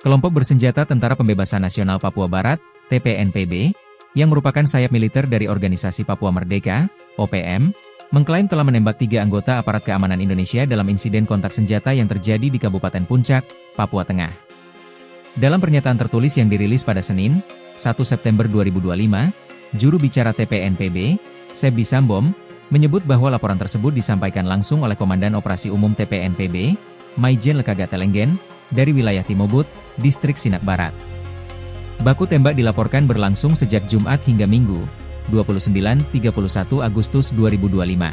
Kelompok bersenjata Tentara Pembebasan Nasional Papua Barat, TPNPB, yang merupakan sayap militer dari Organisasi Papua Merdeka, OPM, mengklaim telah menembak 3 anggota aparat keamanan Indonesia dalam insiden kontak senjata yang terjadi di Kabupaten Puncak, Papua Tengah. Dalam pernyataan tertulis yang dirilis pada Senin, 1 September 2025, juru bicara TPNPB, Sebi Sambom, menyebut bahwa laporan tersebut disampaikan langsung oleh Komandan Operasi Umum TPNPB, Maijen Lekaga Telenggen, dari wilayah Timobut, Distrik Sinak Barat. Baku tembak dilaporkan berlangsung sejak Jumat hingga Minggu, 29-31 Agustus 2025.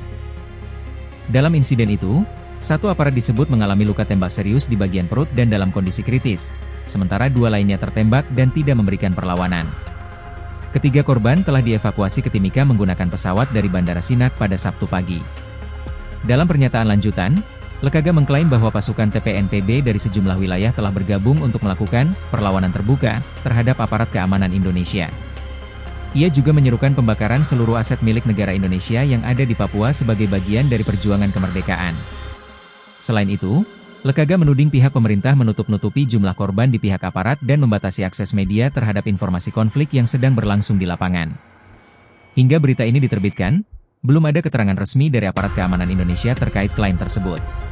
Dalam insiden itu, 1 aparat disebut mengalami luka tembak serius di bagian perut dan dalam kondisi kritis, sementara 2 lainnya tertembak dan tidak memberikan perlawanan. Ketiga korban telah dievakuasi ke Timika menggunakan pesawat dari Bandara Sinak pada Sabtu pagi. Dalam pernyataan lanjutan, Lekaga mengklaim bahwa pasukan TPNPB dari sejumlah wilayah telah bergabung untuk melakukan perlawanan terbuka terhadap aparat keamanan Indonesia. Ia juga menyerukan pembakaran seluruh aset milik negara Indonesia yang ada di Papua sebagai bagian dari perjuangan kemerdekaan. Selain itu, Lekaga menuding pihak pemerintah menutup-nutupi jumlah korban di pihak aparat dan membatasi akses media terhadap informasi konflik yang sedang berlangsung di lapangan. Hingga berita ini diterbitkan, belum ada keterangan resmi dari aparat keamanan Indonesia terkait klaim tersebut.